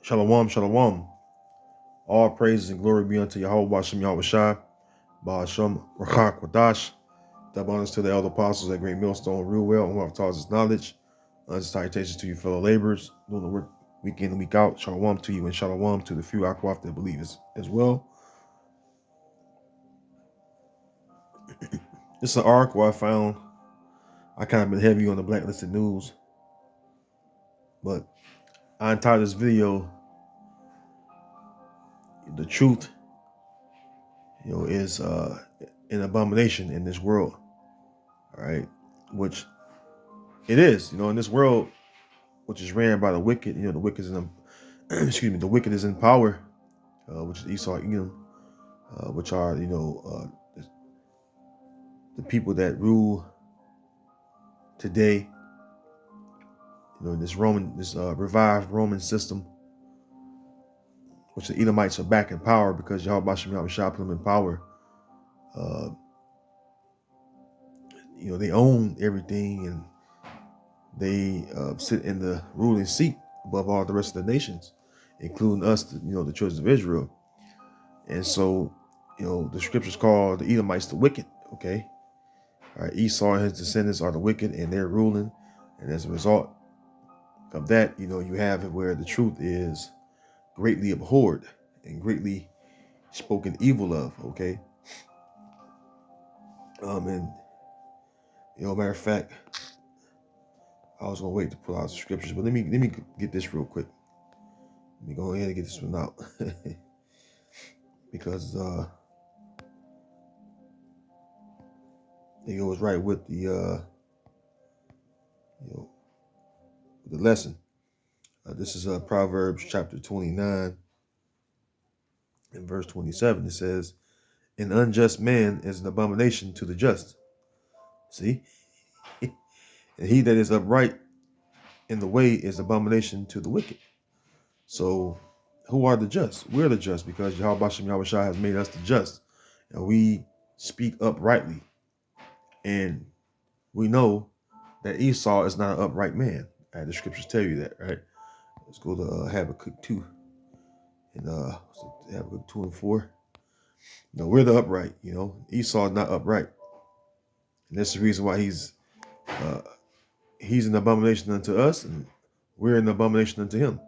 Shalom, shalom. All praises and glory be unto Yahweh Bashem Yahweh Shai, Ba'ashem Rakak Wadash. Double honors to the elder apostles at Great Millstone, real well, and who have taught us knowledge. Salutations to you, fellow laborers, doing the work week in and week out. Shalom to you, and shalom to the few Akwaf that believe as well. This is an article I found. I kind of been heavy on the blacklisted news, but I entitled this video, "The Truth, is an abomination in this world." All right, which it is, in this world, which is ran by the wicked. The wicked is in, excuse me, the wicked is in power, which is Esau, Edom, which are the people that rule today. This revived Roman system, which the Edomites are back in power because Yahweh Bashem Yahweh Shai put them in power. They own everything, and they sit in the ruling seat above all the rest of the nations, including us, the children of Israel. And so, the scriptures call the Edomites the wicked. Okay, all right. Esau and his descendants are the wicked, and they're ruling. And as a result of that, you have it where the truth is greatly abhorred and greatly spoken evil of. Okay, and matter of fact, I was gonna wait to pull out the scriptures, but let me get this real quick. Let me go ahead and get this one out because it goes right with the the lesson. This is Proverbs chapter 29 and verse 27. It says, "An unjust man is an abomination to the just." See, and he that is upright in the way is abomination to the wicked. So, who are the just? We're the just because Yahweh Bashem Yahweh Shai has made us the just, and we speak uprightly. And we know that Esau is not an upright man. The scriptures tell you that, right? Let's go to Habakkuk 2 and Habakkuk 2 and 4. We're the upright. Esau is not upright, and that's the reason why he's an abomination unto us, and we're an abomination unto him.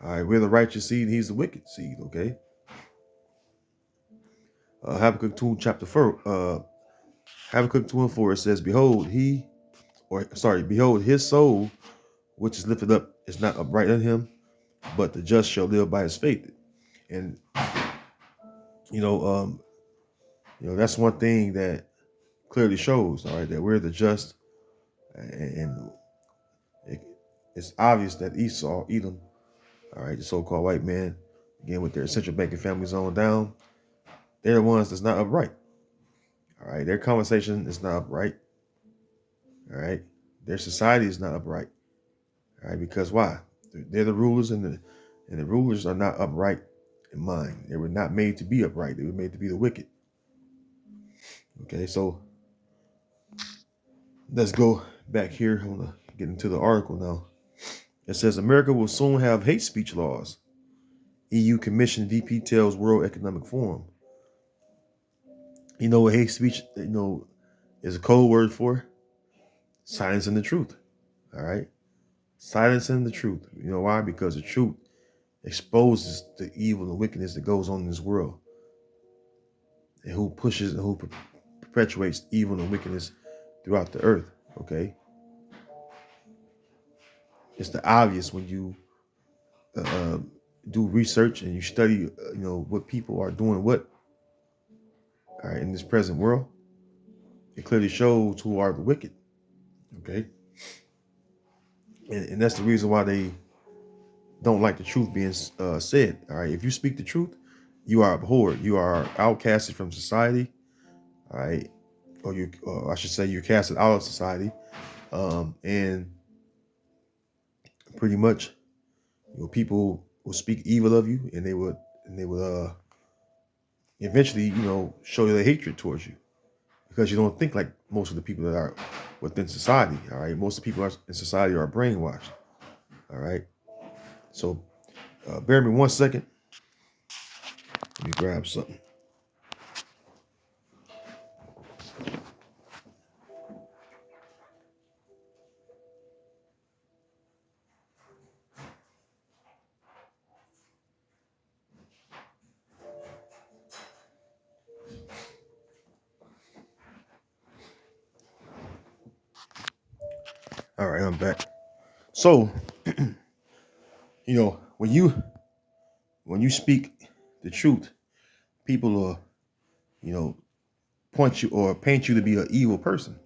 All right, we're the righteous seed, he's the wicked seed. Okay. Habakkuk 2 chapter 4. Habakkuk 2 and 4. It says, "Behold, behold, his soul, which is lifted up, is not upright in him, but the just shall live by his faith." And that's one thing that clearly shows, all right, that we're the just, and it's obvious that Esau, Edom, all right, the so-called white man, again with their central banking families on down, they're the ones that's not upright. All right, their conversation is not upright. All right, their society is not upright. All right, because why? They're the rulers, and the rulers are not upright in mind. They were not made to be upright. They were made to be the wicked. Okay, so let's go back here. I want to get into the article now. It says, "America will soon have hate speech laws. EU Commission VP tells World Economic Forum." What hate speech, is a code word for? Silencing the truth. All right. Silencing the truth. You know why? Because the truth exposes the evil and wickedness that goes on in this world, and who pushes and who perpetuates evil and wickedness throughout the earth. Okay. It's the obvious when you do research and you study, what people are doing what, all right, in this present world. It clearly shows who are the wicked. Okay. And that's the reason why they don't like the truth being said. All right. If you speak the truth, you are abhorred. You are outcasted from society. All right. Or I should say you're casted out of society. And pretty much, people will speak evil of you, and they would eventually, show their hatred towards you, because you don't think like most of the people that are within society. All right. Most of the people in society are brainwashed. All right. So Bear me 1 second. Let me grab something. All right, I'm back. So, when you speak the truth, people will, point you or paint you to be an evil person.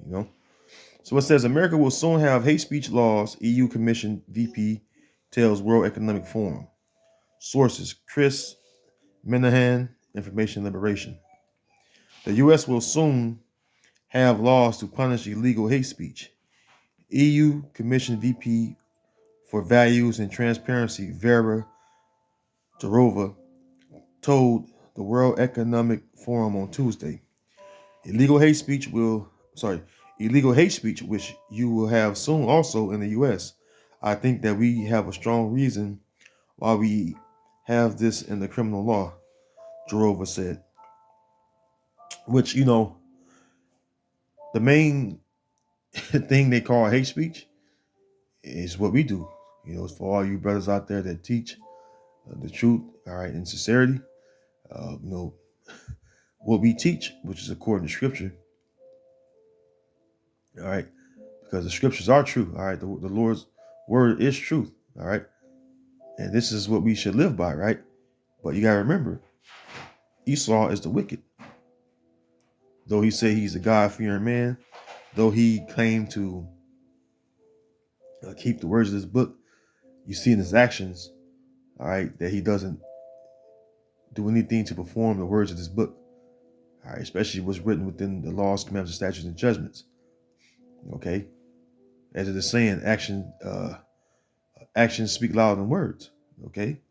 So it says America will soon have hate speech laws. EU Commission VP tells World Economic Forum. Sources: Chris Minahan, Information Liberation. The U.S. will soon have laws to punish illegal hate speech. EU Commission VP for Values and Transparency, Vera Jourova, told the World Economic Forum on Tuesday. Illegal hate speech, which you will have soon also in the U.S. I think that we have a strong reason why we have this in the criminal law, Jourova said. Which, the main thing they call hate speech is what we do. It's for all you brothers out there that teach the truth, all right, in sincerity. What we teach, which is according to Scripture, all right, because the Scriptures are true, all right. The Lord's word is truth, all right, and this is what we should live by, right? But you gotta remember, Esau is the wicked. Though he say he's a God-fearing man, though he claimed to keep the words of this book, you see in his actions, all right, that he doesn't do anything to perform the words of this book, all right, especially what's written within the laws, commandments, statutes, and judgments. Okay, as it is saying, actions speak louder than words. Okay,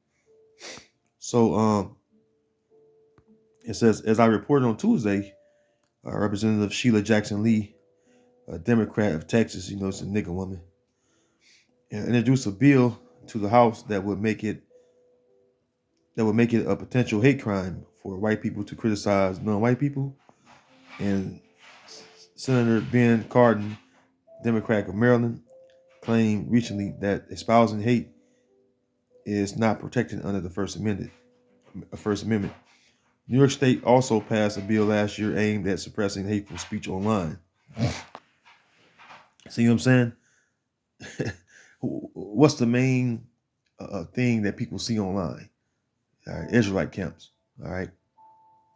so it says, as I reported on Tuesday, Representative Sheila Jackson Lee, a Democrat of Texas, it's a nigger woman, introduced a bill to the House that would make it a potential hate crime for white people to criticize non-white people. And Senator Ben Cardin, Democrat of Maryland, claimed recently that espousing hate is not protected under the First Amendment. New York State also passed a bill last year aimed at suppressing hateful speech online. See what I'm saying? What's the main thing that people see online? All right, Israelite camps. All right,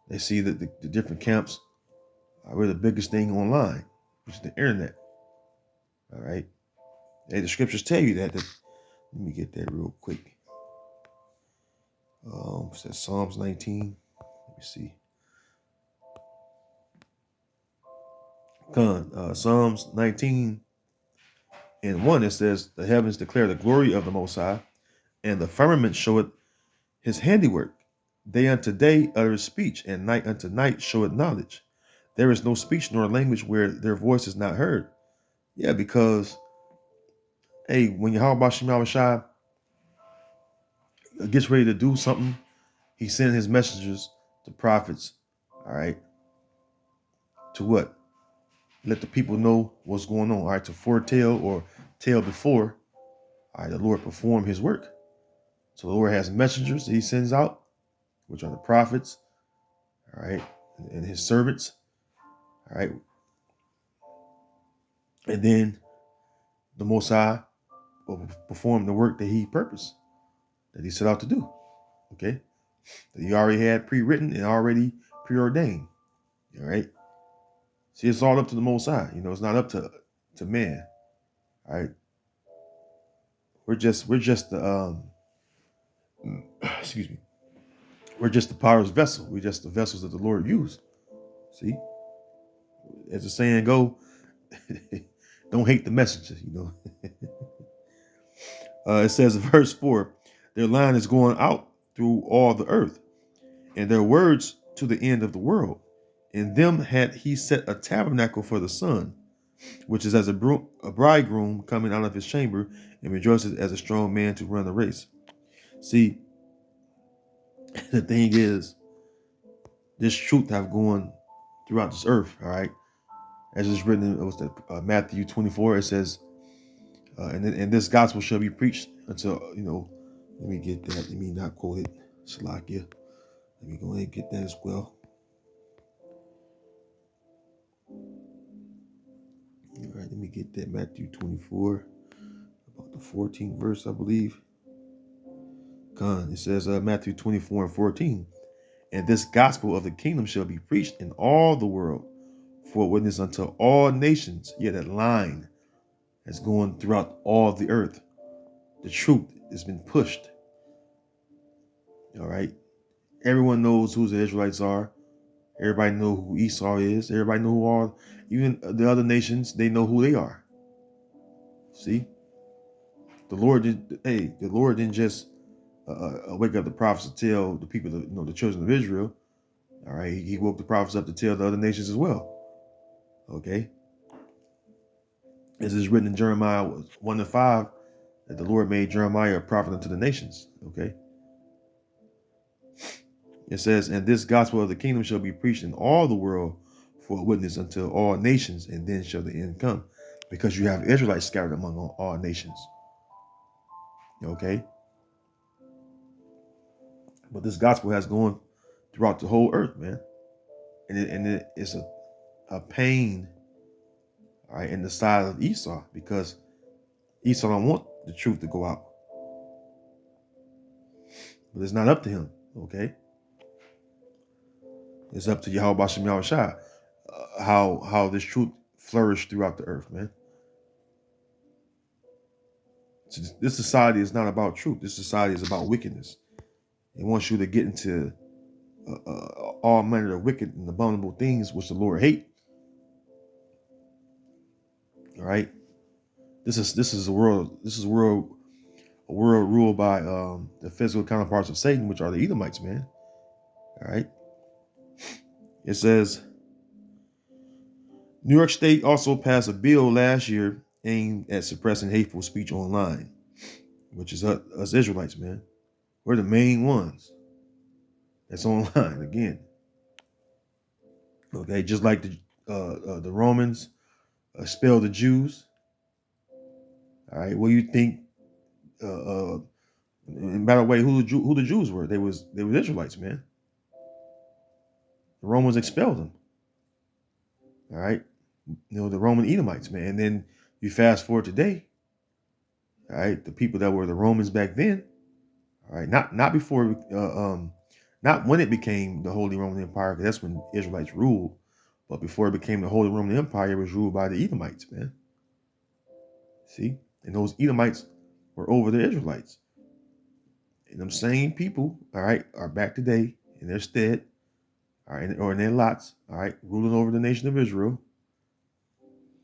they see that the different camps are the biggest thing online, which is the internet. All right, hey, the scriptures tell you that. Let me get that real quick. It says Psalms 19. Let me see. Psalms 19 and 1, it says, the heavens declare the glory of the Most High, and the firmament showeth his handiwork. Day unto day uttereth speech, and night unto night showeth knowledge. There is no speech nor language where their voice is not heard. Yeah, because, hey, when Yahweh Shem Shai gets ready to do something, he sends his messengers, the prophets, all right, to what? Let the people know what's going on, all right, to foretell or tell before, all right, the Lord perform his work. So the Lord has messengers that he sends out, which are the prophets, all right, and his servants, all right. And then the Most High will perform the work that he purposed, that he set out to do, okay? That he already had pre-written and already preordained, all right? See, it's all up to the Most High. It's not up to man, all right? We're just the, excuse me. We're just the potter's vessel. We're just the vessels that the Lord used. See? As the saying go, don't hate the messenger, It says in verse 4, their line is going out through all the earth, and their words to the end of the world. In them had he set a tabernacle for the sun, which is as a bridegroom coming out of his chamber, and rejoices as a strong man to run the race. See, the thing is, this truth have gone throughout this earth, all right? As it's written in Matthew 24, it says, and this gospel shall be preached until, let me get that. Let me not quote it. Salakia. Let me go ahead and get that as well. All right, let me get that. Matthew 24, about the 14th verse, I believe. It says Matthew 24 and 14. And this gospel of the kingdom shall be preached in all the world for a witness unto all nations. Yeah, that line has gone throughout all the earth. The truth has been pushed. All right. Everyone knows who the Israelites are. Everybody knows who Esau is. Everybody knows who all, even the other nations, they know who they are. See? The Lord didn't just wake up the prophets to tell the people, the children of Israel. All right. He woke the prophets up to tell the other nations as well. Okay. As is written in Jeremiah 1:5, that the Lord made Jeremiah a prophet unto the nations. Okay. It says, and this gospel of the kingdom shall be preached in all the world for a witness unto all nations, and then shall the end come. Because you have Israelites scattered among all nations. Okay. But this gospel has gone throughout the whole earth, man. And it's a pain, all right, in the side of Esau, because Esau don't want the truth to go out. But it's not up to him, okay? It's up to Yahweh Shem Yahushua, how this truth flourished throughout the earth, man. So this society is not about truth. This society is about wickedness. It wants you to get into all manner of wicked and abominable things which the Lord hate. All right. This is a world ruled by the physical counterparts of Satan, which are the Edomites, man. All right. It says New York State also passed a bill last year aimed at suppressing hateful speech online, which is us Israelites, man. We're the main ones that's online again. Okay, just like the Romans expelled the Jews. All right, what do you think? And by the way, who the Jews were? They were Israelites, man. The Romans expelled them. All right, the Roman Edomites, man. And then you fast forward today. All right, the people that were the Romans back then. All right, not before, not when it became the Holy Roman Empire, because that's when Israelites ruled. But before it became the Holy Roman Empire, it was ruled by the Edomites, man. See, and those Edomites were over the Israelites. And them same people, all right, are back today in their stead, all right, or in their lots, all right, ruling over the nation of Israel.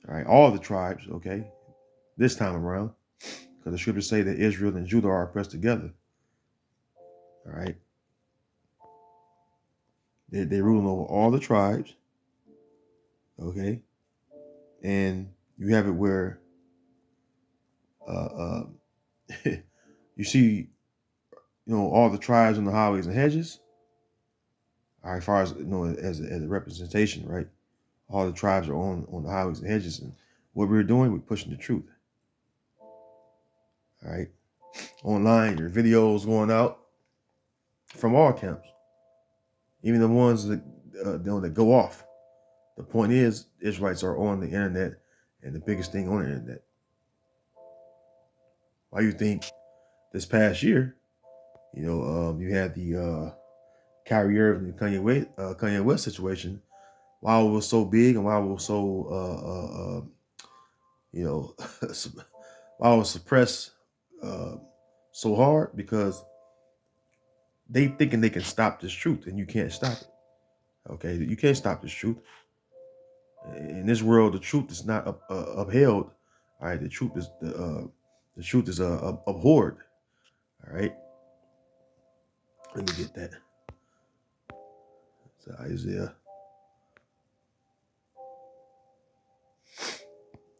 All right, all the tribes, okay, this time around, because the scriptures say that Israel and Judah are oppressed together. All right. They're ruling over all the tribes. Okay. And you have it where you see, all the tribes on the highways and hedges. All right, as far as as a representation, right? All the tribes are on the highways and hedges, and what we're doing, we're pushing the truth. All right, online, your videos going out from all camps, even the ones that that go off. The point is, Israelites are on the internet, and the biggest thing on the internet. Why you think this past year, you had the Kyrie Irving and Kanye West situation. Why it was so big and why it was so why it was suppressed so hard, because they thinking they can stop this truth, and you can't stop it. Okay, you can't stop this truth. In this world, the truth is not upheld. All right, the truth is abhorred. All right, let me get that. So Isaiah.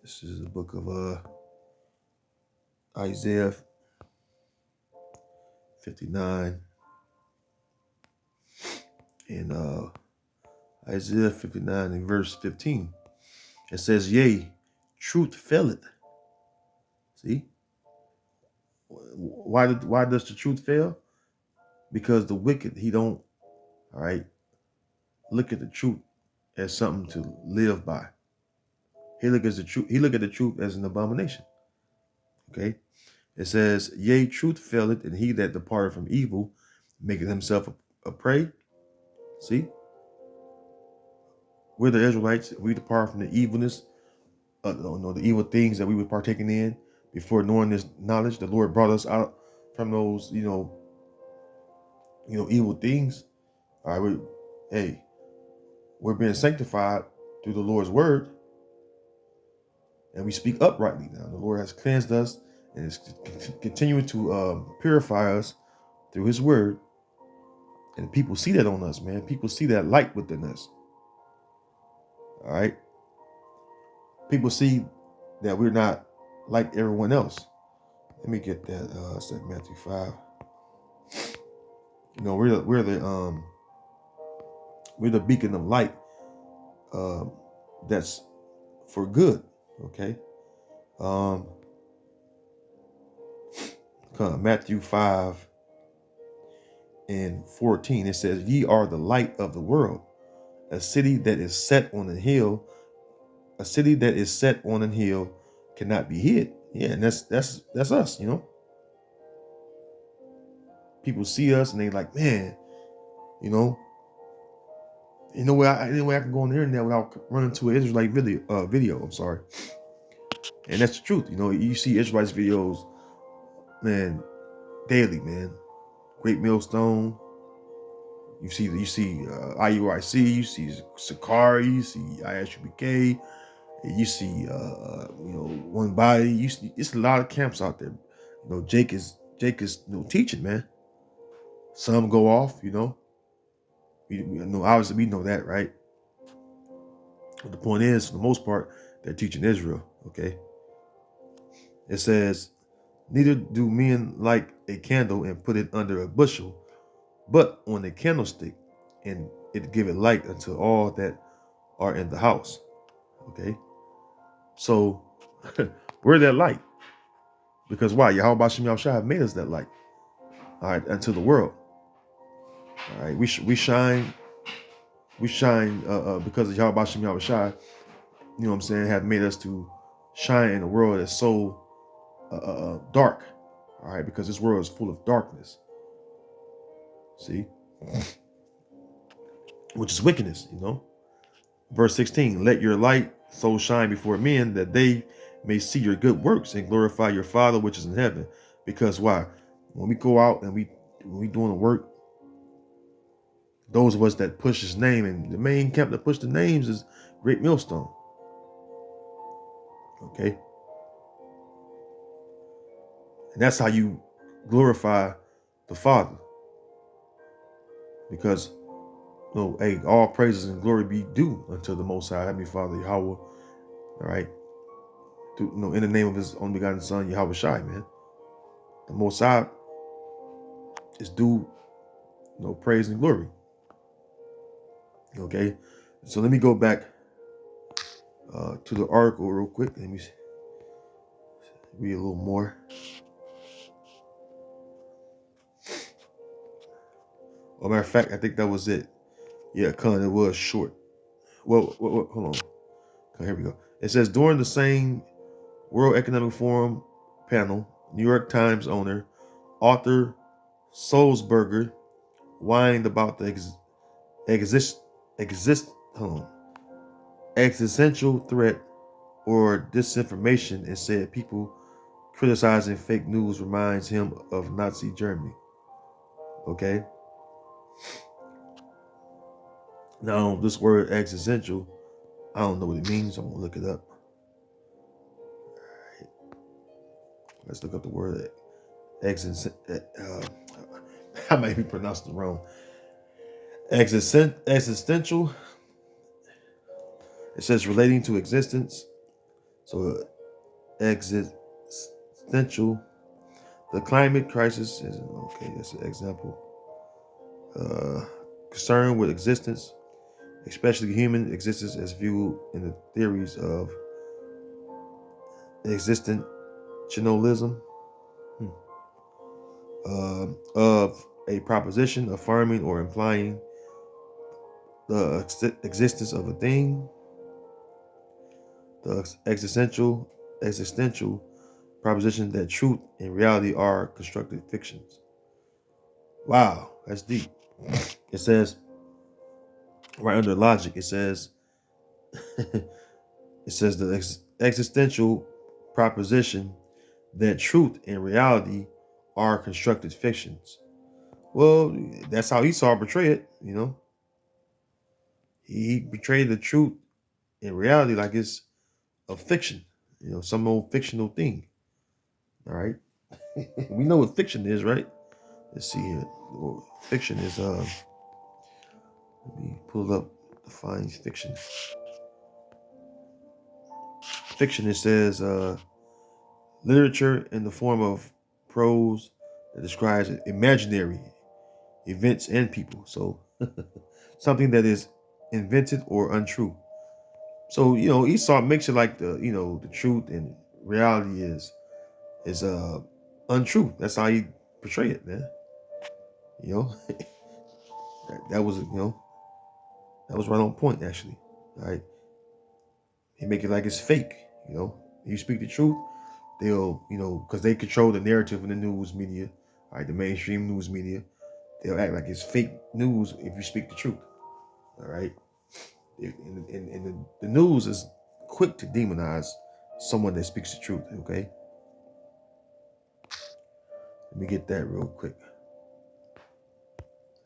This is the book of Isaiah 59 in Isaiah 59 in verse 15. It says, yea, truth faileth. See? Why does the truth fail? Because the wicked, he don't, all right, look at the truth as something to live by. He look at the truth as an abomination. Okay? It says, yea, truth faileth, and he that departed from evil maketh himself a prey. See? We're the Israelites. We depart from the evilness, the evil things that we were partaking in before knowing this knowledge. The Lord brought us out from those, evil things. All right, we're being sanctified through the Lord's word, and we speak uprightly now. The Lord has cleansed us and is continuing to purify us through his word. And people see that on us, man. People see that light within us. All right. People see that we're not like everyone else. Let me get that. It's at Matthew 5. We're the beacon of light. That's for good. Okay. Matthew 5 and 14. It says, ye are the light of the world. A city that is set on a hill cannot be hid. Yeah, and that's us, People see us and they like, man, any way I can go on the internet without running to an Israelite video. I'm sorry. And that's the truth. You see Israelites videos, man, daily, man. Great Millstone. You see IUIC, you see Sakari, you see ISUBK, you see One Body. You see, it's a lot of camps out there. Jake is teaching, man. Some go off, we know, obviously we know that, right? But the point is, for the most part, they're teaching Israel. Okay. It says, neither do men light a candle and put it under a bushel, but on a candlestick, and it giveth light unto all that are in the house. Okay. So we're that light. Because why? Yahweh Bashem Yahushua have made us that light. All right, unto the world. All right, we shine because of Yahweh Bashem Yahushua, have made us to shine in a world that's so dark. All right, because this world is full of darkness. See? Which is wickedness, Verse 16, let your light so shine before men that they may see your good works and glorify your Father which is in heaven. Because why? When we go out and when we doing the work, those of us that push his name, and the main camp that push the names is Great Millstone. Okay? And that's how you glorify the Father. Because all praises and glory be due unto the Most High, Heavenly Father, Yahweh. All right? In the name of his only begotten Son, Yahweh Shai, man. The Most High is due praise and glory. Okay? So let me go back to the article real quick. Let me read a little more. Matter of fact, I think that was it. Yeah, it was short. Well, hold on. Here we go. It says, during the same World Economic Forum panel, New York Times owner, Arthur Sulzberger, whined about the existential threat or disinformation, and said people criticizing fake news reminds him of Nazi Germany. Okay? Now, this word existential, I don't know what it means. I'm going to look it up. All right. Let's look up the word I might be pronouncing it wrong. Existential. It says relating to existence. So existential. The climate crisis is okay. That's an example. Concern with existence, especially human existence, as viewed in the theories of existentialism, of a proposition affirming or implying the existence of a thing, the existential proposition that truth and reality are constructed fictions. Wow, that's deep. It says right under logic, it says the existential proposition that truth and reality are constructed fictions. Well, that's how Esau portrayed it, you know. He portrayed the truth and reality like it's a fiction, you know, some old fictional thing. All right. We know what fiction is, right? Let's see here. Well, fiction is let me pull up defines fiction. Fiction, it says literature in the form of prose that describes imaginary events and people. So something that is invented or untrue. So, you know, Esau makes it like the truth and reality is untrue. That's how he portray it, man. You know, that was that was right on point actually. All right. He make it like it's fake, you know. You speak the truth, they'll, because they control the narrative in the news media, all right, the mainstream news media, they'll act like it's fake news if you speak the truth. All right. And the news is quick to demonize someone that speaks the truth, okay? Let me get that real quick.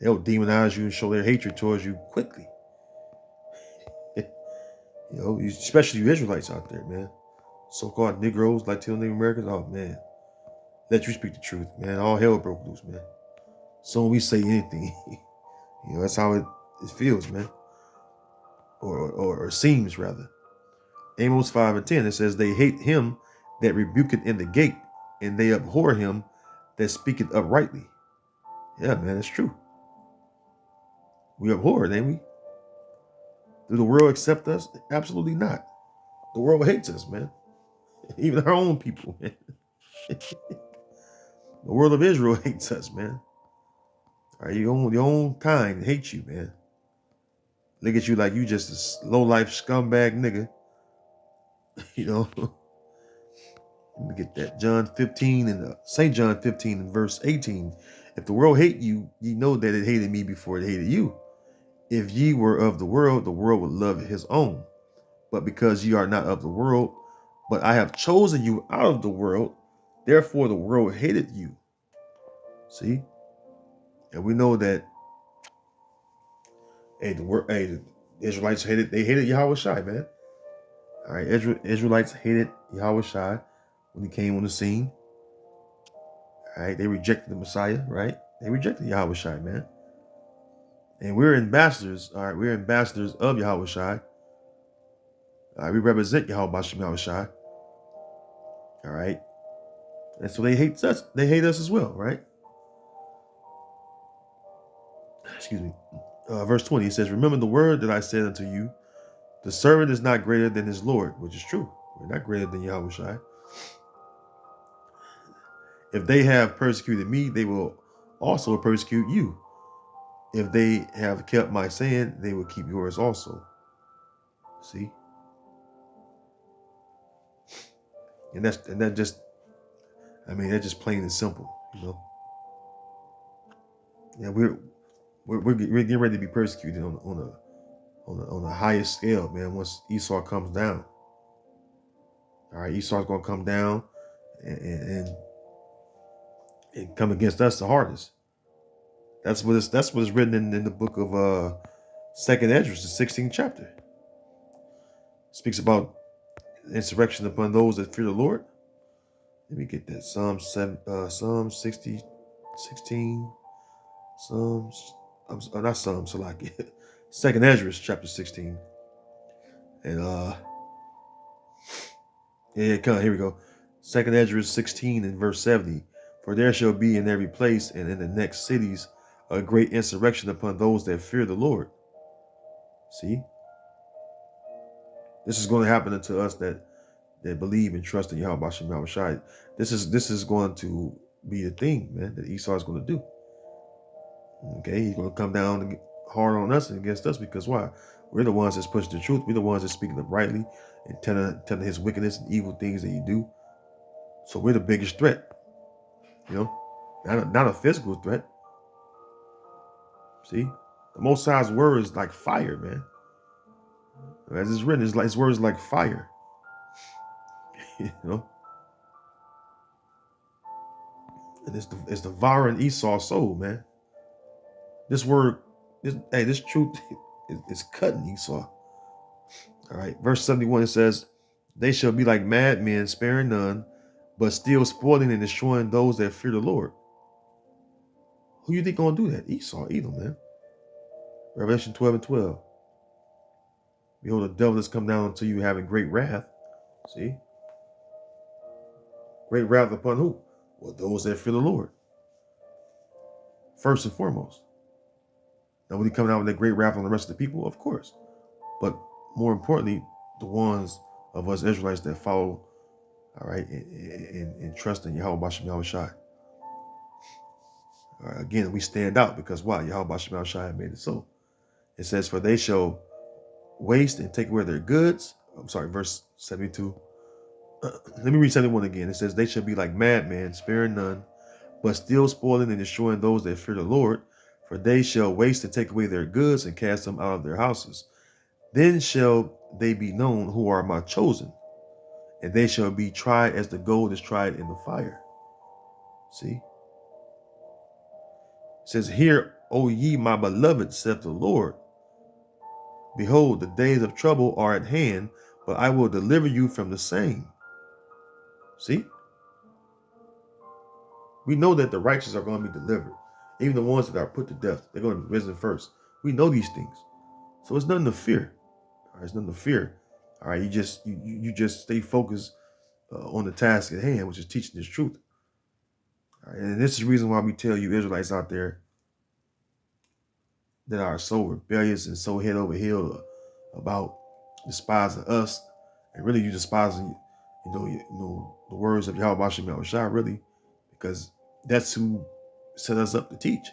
They'll demonize you and show their hatred towards you quickly. Especially you Israelites out there, man. So-called Negroes, Latino Native Americans, oh man. Let you speak the truth, man. All hell broke loose, man. So when we say anything, that's how it feels, man. Or seems rather. Amos 5:10, it says, they hate him that rebuketh in the gate, and they abhor him that speaketh uprightly. Yeah, man, it's true. We abhor it, ain't we? Do the world accept us? Absolutely not. The world hates us, man. Even our own people, man. The world of Israel hates us, man. All right, your own kind hates you, man. Look at you like you just a low-life scumbag nigga. Let me get that. John 15 and St. John 15 and verse 18. If the world hate you, ye know that it hated me before it hated you. If ye were of the world would love his own. But because ye are not of the world, but I have chosen you out of the world, therefore the world hated you. See? And we know that the Israelites hated Yahweh Shai, man. All right, Israelites hated Yahweh Shai when he came on the scene. All right, they rejected the Messiah, right? They rejected Yahweh Shai, man. And we're ambassadors, all right? We're ambassadors of Yahweh Shai. We represent Yahweh Shai. All right. And so they hate us. They hate us as well, right? Excuse me. Verse 20, it says, remember the word that I said unto you, the servant is not greater than his Lord, which is true. We're not greater than Yahweh Shai. If they have persecuted me, they will also persecute you. If they have kept my saying, they will keep yours also. See? And that's just plain and simple, Yeah, we're getting ready to be persecuted on the highest scale, man. Once Esau comes down, all right, Esau's gonna come down and come against us the hardest. That's what is written in the book of Second Esdras, the 16th chapter. It speaks about insurrection upon those that fear the Lord. Let me get that. Psalm 60, 16. Psalms, not Psalms, so like Second Esdras chapter 16. And here we go. Second Esdras 16 and verse 70. For there shall be in every place and in the next cities a great insurrection upon those that fear the Lord. See, this is going to happen unto us that believe and trust in Yahweh Shem Yahushai. This is going to be the thing, man, that Esau is going to do. Okay, he's going to come down hard on us and against us because why? We're the ones that's pushing the truth. We're the ones that's speaking uprightly and telling his wickedness and evil things that he do. So we're the biggest threat, not a physical threat. See, the Most High's word is like fire, man. As it's written, his word is like fire. And it's devouring Esau's soul, man. This word, this truth is cutting Esau. All right, verse 71, it says, they shall be like madmen, sparing none, but still spoiling and destroying those that fear the Lord. Who you think gonna do that? Esau, Edom, man. Revelation 12:12. Behold, the devil has come down unto you having great wrath. See? Great wrath upon who? Well, those that fear the Lord. First and foremost. Now, will he come down with that great wrath on the rest of the people? Of course. But more importantly, the ones of us Israelites that follow, all right, and trust in Yahweh Bashem Yahushai. All right, again, we stand out because why? Yahweh Bashem Yahushai made it so. It says, for they shall waste and take away their goods. I'm sorry, verse 72. Let me read 71 again. It says, they shall be like madmen, sparing none, but still spoiling and destroying those that fear the Lord. For they shall waste and take away their goods and cast them out of their houses. Then shall they be known who are my chosen, and they shall be tried as the gold is tried in the fire. See? It says, hear, O ye my beloved, saith the Lord. Behold, the days of trouble are at hand, but I will deliver you from the same. See? We know that the righteous are going to be delivered. Even the ones that are put to death, they're going to be risen first. We know these things. So it's nothing to fear. All right, it's nothing to fear. All right, you just stay focused on the task at hand, which is teaching this truth. All right, and this is the reason why we tell you Israelites out there that are so rebellious and so head over heels about despising us, and really you despising, the words of Yahweh Bashem Yahushua, really, because that's who set us up to teach.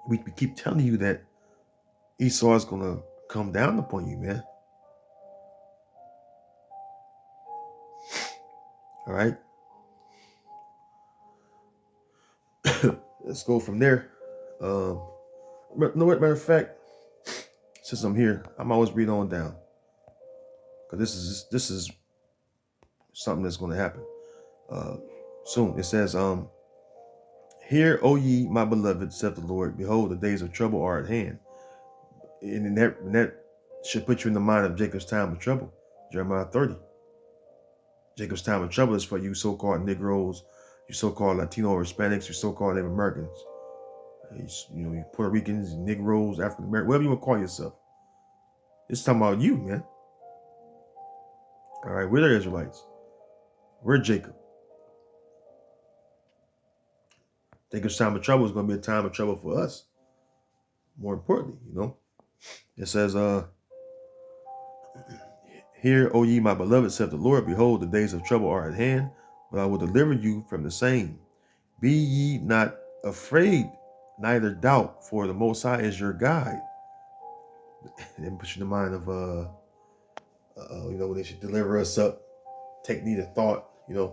We keep telling you that Esau is gonna come down upon you, man. All right. Let's go from there. Matter of fact, since I'm here, I'm always read on down, because this is something that's going to happen soon. It says, hear, O ye my beloved, saith the Lord, behold, the days of trouble are at hand. And that should put you in the mind of Jacob's time of trouble. Jeremiah 30. Jacob's time of trouble is for you so-called Negroes, you so-called Latino or Hispanics, you so-called Native Americans. You Puerto Ricans, Negroes, African Americans, whatever you want to call yourself. It's talking about you, man. All right, we're the Israelites. We're Jacob. Jacob's time of trouble is going to be a time of trouble for us. More importantly, it says, hear, O ye my beloved, saith the Lord, behold, the days of trouble are at hand, but I will deliver you from the same. Be ye not afraid, neither doubt, for the Most High is your guide. And put you in the mind of, when they should deliver us up, take need of thought, because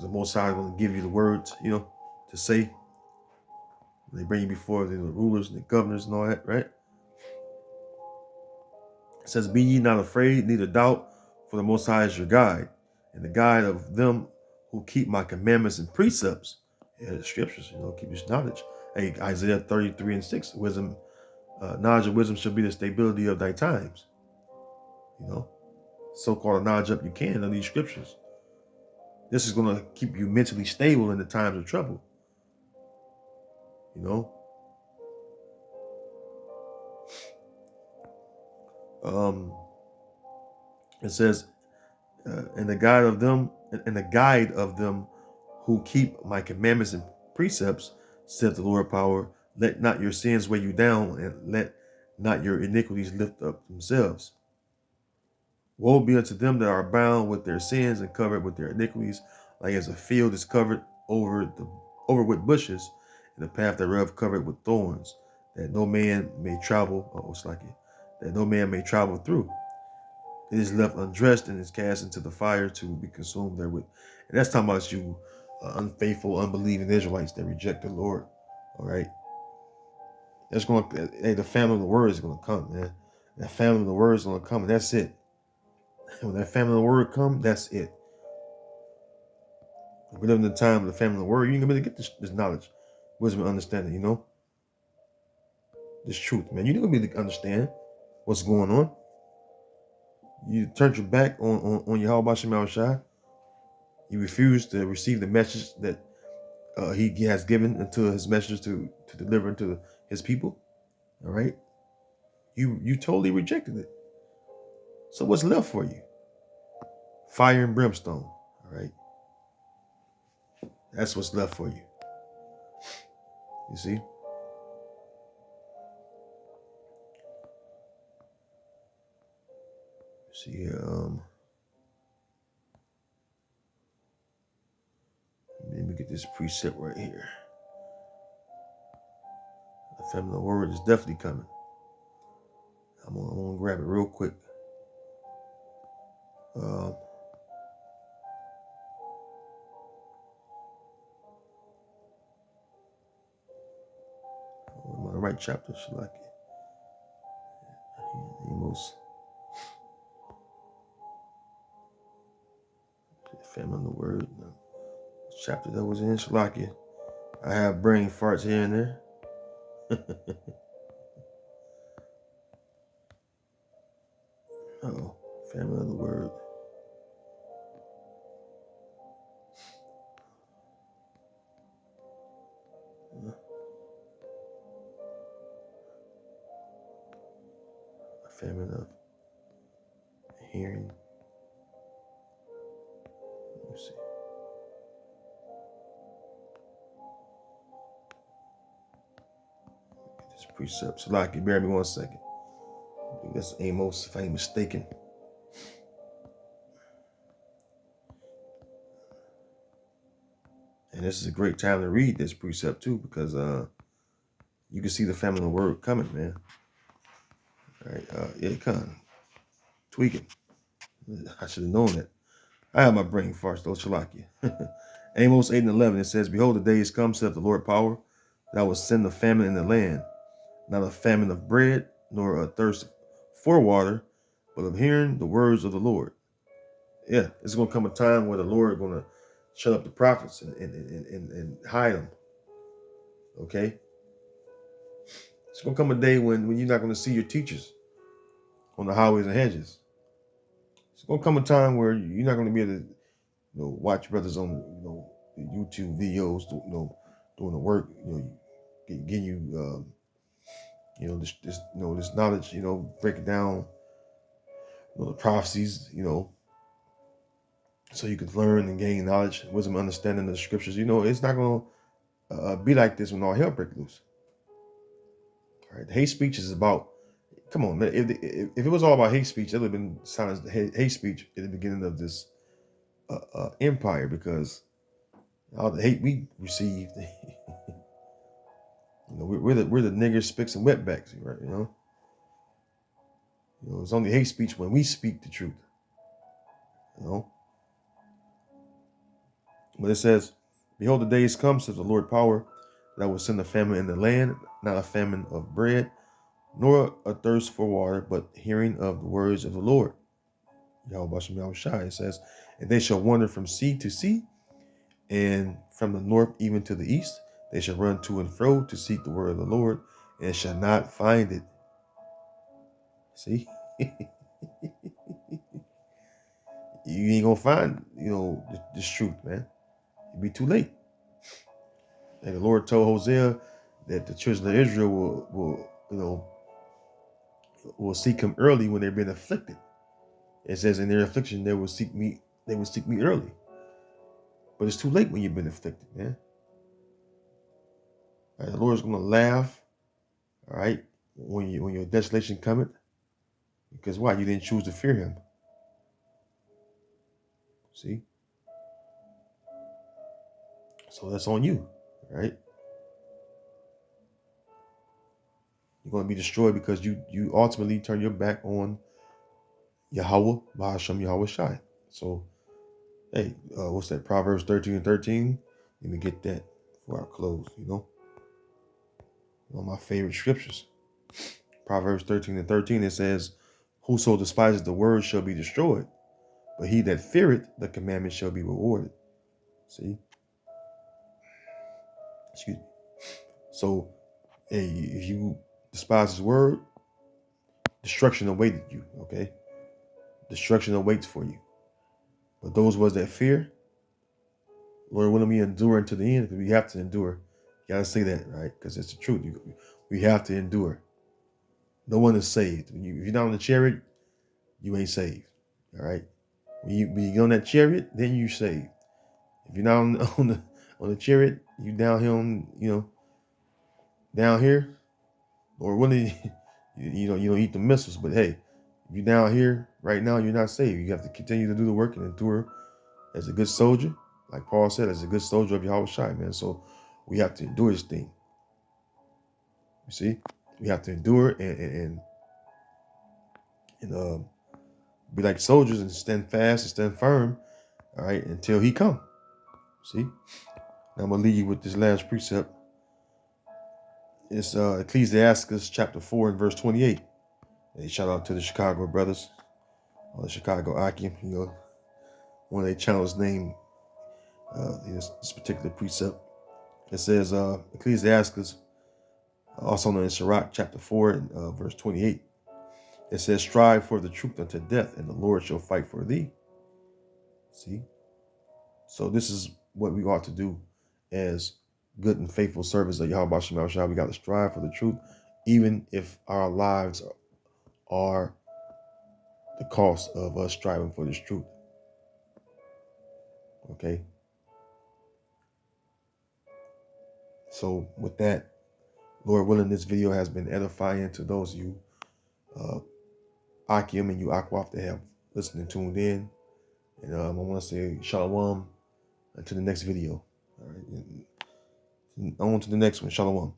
the Most High is going to give you the words, to say. They bring you before the rulers and the governors and all that, right? It says, be ye not afraid, neither doubt, for the Most High is your guide, and the guide of them who keep my commandments and precepts. Yeah, the scriptures, keep your knowledge. Hey, Isaiah 33:6, wisdom, knowledge of wisdom shall be the stability of thy times. So-called knowledge up you can of these scriptures. This is going to keep you mentally stable in the times of trouble. It says, And the guide of them, who keep my commandments and precepts, said the Lord power. Let not your sins weigh you down, and let not your iniquities lift up themselves. Woe be unto them that are bound with their sins and covered with their iniquities, like as a field is covered over with bushes, and the path thereof covered with thorns, that no man may travel. Oh, it's like it. That no man may travel through. It is left undressed and is cast into the fire to be consumed therewith. And that's talking about you unfaithful, unbelieving Israelites that reject the Lord. All right. That's going to, hey, the family of the word is going to come, man. That family of the word is going to come, and that's it. When that family of the word come, that's it. We live in the time of the family of the word. You ain't going to be able to get this knowledge, wisdom, and understanding, this truth, man. You're not going to be able to understand what's going on. You turned your back on Yahweh Shem Shai. You refuse to receive the message that he has given unto his messengers to deliver unto his people. All right. You totally rejected it. So what's left for you? Fire and brimstone. All right. That's what's left for you. You see? See, let me get this precept right here. The family word is definitely coming. I'm gonna grab it real quick. Am I the right chapter? Should like it. Amos. Family of the word. Chapter that was in Shalakia. I have brain farts here and there. Oh, family of the word. Family of hearing. Let me see. Get this precept. Shalakia, bear me 1 second. I think that's Amos, if I ain't mistaken. And this is a great time to read this precept too, because you can see the family of the word coming, man. All right, yeah, kind of tweaking. I should have known that. I have my brain farts though, Shalakia. Amos 8 and 11, it says, Behold, the days come, saith the Lord power, that I will send a famine in the land, not a famine of bread, nor a thirst for water, but of hearing the words of the Lord. Yeah, it's going to come a time where the Lord is going to shut up the prophets and hide them. Okay? It's going to come a day when you're not going to see your teachers on the highways and hedges. It's going to come a time where you're not going to be able to watch brothers on YouTube videos, doing the work, getting you this knowledge, breaking down the prophecies, so you can learn and gain knowledge, wisdom, understanding of the scriptures. It's not going to be like this when all hell breaks loose. All right, the hate speech is about. Come on, man. If it was all about hate speech, it would have been silenced. Hate speech at the beginning of this empire, because all the hate we received, we're the niggers, spicks, and wetbacks, right? It's only hate speech when we speak the truth. But it says, Behold, the days come, says the Lord power, that I will send a famine in the land, not a famine of bread, nor a thirst for water, but hearing of the words of the Lord. Yahweh Shem Yahweh Shai, it says, And they shall wander from sea to sea, and from the north even to the east. They shall run to and fro to seek the word of the Lord, and shall not find it. See? You ain't gonna find, this truth, man. It'll be too late. And the Lord told Hosea that the children of Israel will seek him early when they've been afflicted. It says in their affliction they will seek me early. But it's too late when you've been afflicted, man. All right, the Lord's gonna laugh, all right, when your desolation cometh. Because why? You didn't choose to fear him. See? So that's on you, right? You're gonna be destroyed because you ultimately turn your back on Yahweh, Bahashem Yahweh Shai. So hey, what's that? Proverbs 13:13. Let me get that before I close, One of my favorite scriptures. Proverbs 13:13, it says, whoso despises the word shall be destroyed, but he that feareth the commandment shall be rewarded. See? Excuse me. So, hey, if you despise his word, destruction awaited you, okay? Destruction awaits for you. But those was that fear, Lord willing, we endure unto the end, because we have to endure. You gotta say that, right? Because it's the truth. We have to endure. No one is saved. If you're not on the chariot, you ain't saved. All right. When you get on that chariot, then you saved. If you're not on the chariot, you down here down here, or willing, you don't eat the missiles. But hey, if you're down here right now, you're not saved. You have to continue to do the work and endure as a good soldier, like Paul said, as a good soldier of Yahweh Shai, man. So we have to endure this thing. You see, we have to endure and be like soldiers and stand fast and stand firm, all right, until he come. See, now I'm gonna leave you with this last precept. It's Ecclesiastes chapter 4 and verse 28. Hey, shout out to the Chicago brothers, the Chicago Akim. One of their channels named this particular precept. It says Ecclesiastes, also known as Sirach chapter 4 and verse 28. It says, strive for the truth unto death, and the Lord shall fight for thee. See? So this is what we ought to do as good and faithful servants of Yahweh Shem Shah. We got to strive for the truth, even if our lives are the cost of us striving for this truth. Okay? So with that, Lord willing, this video has been edifying to those of you, Akim and you Akwaf, that have listened and tuned in. And I want to say shalom until the next video. All right. And on to the next one. Shalom.